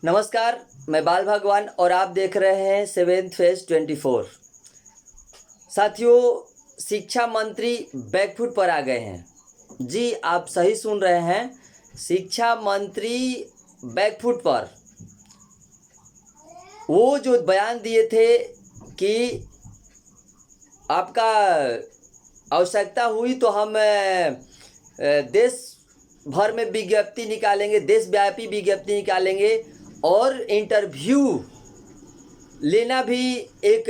नमस्कार, मैं बाल भगवान और आप देख रहे हैं 7th फेज 24। साथियों, शिक्षा मंत्री बैकफुट पर आ गए हैं। जी, आप सही सुन रहे हैं, शिक्षा मंत्री बैकफुट पर। वो जो बयान दिए थे कि आपका आवश्यकता हुई तो हम देश भर में विज्ञप्ति निकालेंगे, देशव्यापी विज्ञप्ति निकालेंगे और इंटरव्यू लेना भी एक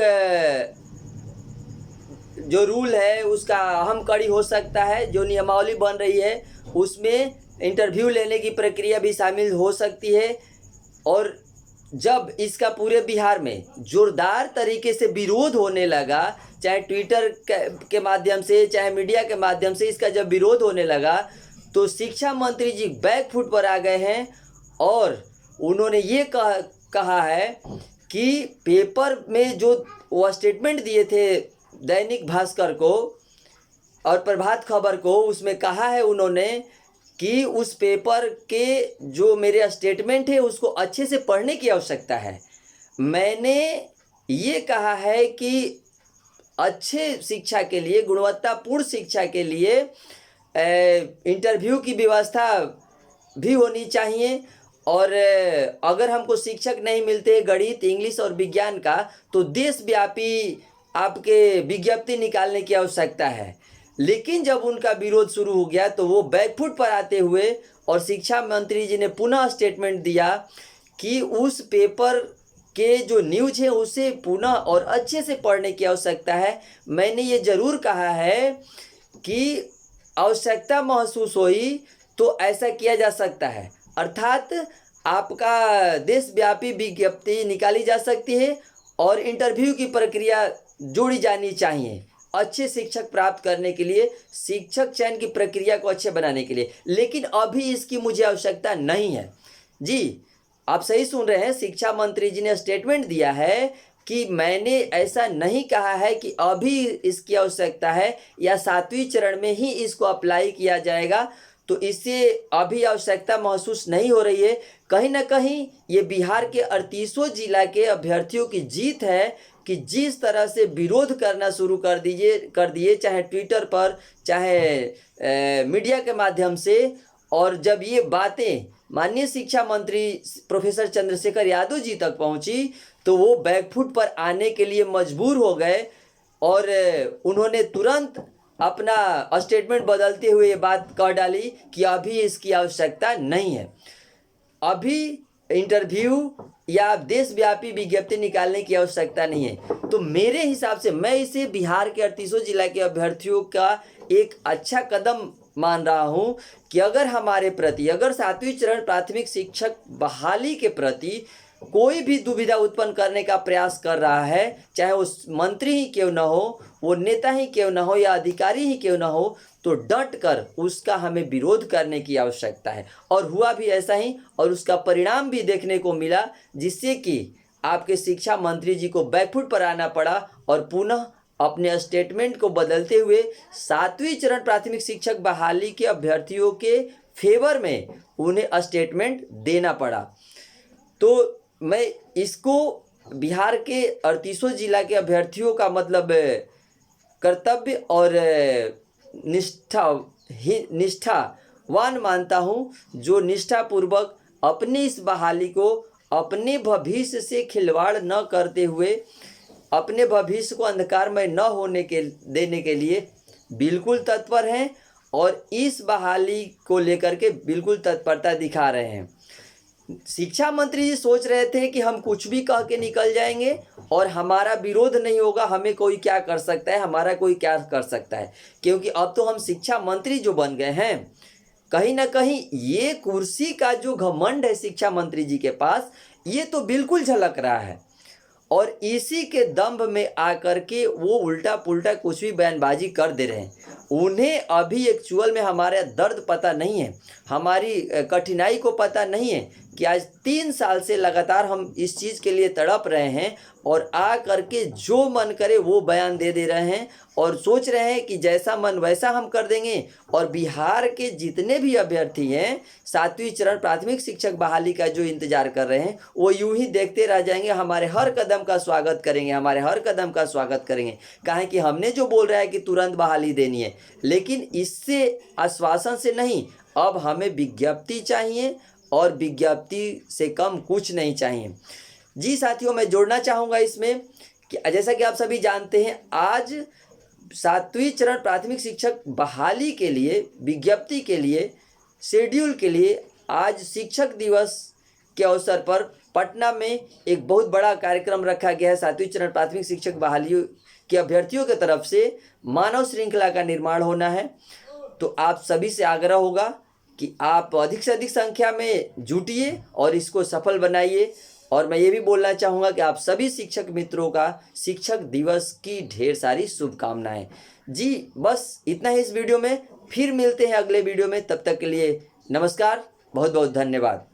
जो रूल है उसका अहम कड़ी हो सकता है। जो नियमावली बन रही है उसमें इंटरव्यू लेने की प्रक्रिया भी शामिल हो सकती है। और जब इसका पूरे बिहार में जोरदार तरीके से विरोध होने लगा, चाहे ट्विटर के माध्यम से, चाहे मीडिया के माध्यम से, इसका जब विरोध होने लगा तो शिक्षा मंत्री जी बैकफुट पर आ गए हैं और उन्होंने ये कहा है कि पेपर में जो वो स्टेटमेंट दिए थे दैनिक भास्कर को और प्रभात खबर को, उसमें कहा है उन्होंने कि उस पेपर के जो मेरे स्टेटमेंट है उसको अच्छे से पढ़ने की आवश्यकता है। मैंने ये कहा है कि अच्छे शिक्षा के लिए, गुणवत्तापूर्ण शिक्षा के लिए इंटरव्यू की व्यवस्था भी होनी चाहिए। और अगर हमको शिक्षक नहीं मिलते गणित, इंग्लिश और विज्ञान का, तो देशव्यापी आपके विज्ञप्ति निकालने की आवश्यकता है। लेकिन जब उनका विरोध शुरू हो गया तो वो बैकफुट पर आते हुए और शिक्षा मंत्री जी ने पुनः स्टेटमेंट दिया कि उस पेपर के जो न्यूज़ है उसे पुनः और अच्छे से पढ़ने की आवश्यकता है। मैंने ये ज़रूर कहा है कि आवश्यकता महसूस हुई तो ऐसा किया जा सकता है, अर्थात आपका देशव्यापी विज्ञप्ति निकाली जा सकती है और इंटरव्यू की प्रक्रिया जोड़ी जानी चाहिए अच्छे शिक्षक प्राप्त करने के लिए, शिक्षक चयन की प्रक्रिया को अच्छे बनाने के लिए। लेकिन अभी इसकी मुझे आवश्यकता नहीं है। जी, आप सही सुन रहे हैं, शिक्षा मंत्री जी ने स्टेटमेंट दिया है कि मैंने ऐसा नहीं कहा है कि अभी इसकी आवश्यकता है या 7वें चरण में ही इसको अप्लाई किया जाएगा, तो इससे अभी आवश्यकता महसूस नहीं हो रही है। कहीं ना कहीं ये बिहार के 38 जिला के अभ्यर्थियों की जीत है कि जिस तरह से विरोध करना शुरू कर दिए, चाहे ट्विटर पर, चाहे मीडिया के माध्यम से। और जब ये बातें माननीय शिक्षा मंत्री प्रोफेसर चंद्रशेखर यादव जी तक पहुंची तो वो बैकफुट पर आने के लिए मजबूर हो गए और उन्होंने तुरंत अपना स्टेटमेंट बदलते हुए ये बात कह डाली कि अभी इसकी आवश्यकता नहीं है, अभी इंटरव्यू या देशव्यापी विज्ञप्ति निकालने की आवश्यकता नहीं है। तो मेरे हिसाब से मैं इसे बिहार के 38 जिला के अभ्यर्थियों का एक अच्छा कदम मान रहा हूं कि अगर हमारे प्रति, अगर 7वें चरण प्राथमिक शिक्षक बहाली के प्रति कोई भी दुविधा उत्पन्न करने का प्रयास कर रहा है, चाहे वो मंत्री ही क्यों ना हो, वो नेता ही क्यों ना हो या अधिकारी ही क्यों ना हो, तो डट कर उसका हमें विरोध करने की आवश्यकता है। और हुआ भी ऐसा ही, और उसका परिणाम भी देखने को मिला, जिससे कि आपके शिक्षा मंत्री जी को बैकफुट पर आना पड़ा और पुनः अपने स्टेटमेंट को बदलते हुए 7वें चरण प्राथमिक शिक्षक बहाली के अभ्यर्थियों के फेवर में उन्हें स्टेटमेंट देना पड़ा। तो मैं इसको बिहार के 38 जिला के अभ्यर्थियों का मतलब कर्तव्य और निष्ठावान मानता हूँ, जो निष्ठापूर्वक अपनी इस बहाली को अपने भविष्य से खिलवाड़ न करते हुए, अपने भविष्य को अंधकारमय न होने के देने के लिए बिल्कुल तत्पर हैं और इस बहाली को लेकर के बिल्कुल तत्परता दिखा रहे हैं। शिक्षा मंत्री जी सोच रहे थे कि हम कुछ भी कह के निकल जाएंगे और हमारा विरोध नहीं होगा, हमें कोई क्या कर सकता है, हमारा कोई क्या कर सकता है, क्योंकि अब तो हम शिक्षा मंत्री जो बन गए हैं। कहीं ना कहीं ये कुर्सी का जो घमंड है शिक्षा मंत्री जी के पास, ये तो बिल्कुल झलक रहा है और इसी के दंभ में आकर के वो उल्टा पुल्टा कुछ भी बयानबाजी कर दे रहे हैं। उन्हें अभी एक्चुअल में हमारा दर्द पता नहीं है, हमारी कठिनाई को पता नहीं है कि आज 3 साल से लगातार हम इस चीज़ के लिए तड़प रहे हैं और आ करके जो मन करे वो बयान दे रहे हैं और सोच रहे हैं कि जैसा मन वैसा हम कर देंगे। और बिहार के जितने भी अभ्यर्थी हैं 7वीं चरण प्राथमिक शिक्षक बहाली का जो इंतजार कर रहे हैं वो यूं ही देखते रह जाएंगे, हमारे हर कदम का स्वागत करेंगे, हमारे हर कदम का स्वागत करेंगे। काहे कि हमने जो बोल रहा है कि तुरंत बहाली देनी है, लेकिन इससे आश्वासन से नहीं, अब हमें विज्ञप्ति चाहिए और विज्ञप्ति से कम कुछ नहीं चाहिए। जी साथियों, मैं जोड़ना चाहूँगा इसमें कि जैसा कि आप सभी जानते हैं, आज 7वीं चरण प्राथमिक शिक्षक बहाली के लिए विज्ञप्ति के लिए शेड्यूल के लिए आज शिक्षक दिवस के अवसर पर पटना में एक बहुत बड़ा कार्यक्रम रखा गया है। 7वीं चरण प्राथमिक शिक्षक बहाली के अभ्यर्थियों की तरफ से मानव श्रृंखला का निर्माण होना है। तो आप सभी से आग्रह होगा कि आप अधिक से अधिक संख्या में जुटिए और इसको सफल बनाइए। और मैं ये भी बोलना चाहूँगा कि आप सभी शिक्षक मित्रों का शिक्षक दिवस की ढेर सारी शुभकामनाएं। जी बस इतना ही इस वीडियो में, फिर मिलते हैं अगले वीडियो में। तब तक के लिए नमस्कार, बहुत बहुत धन्यवाद।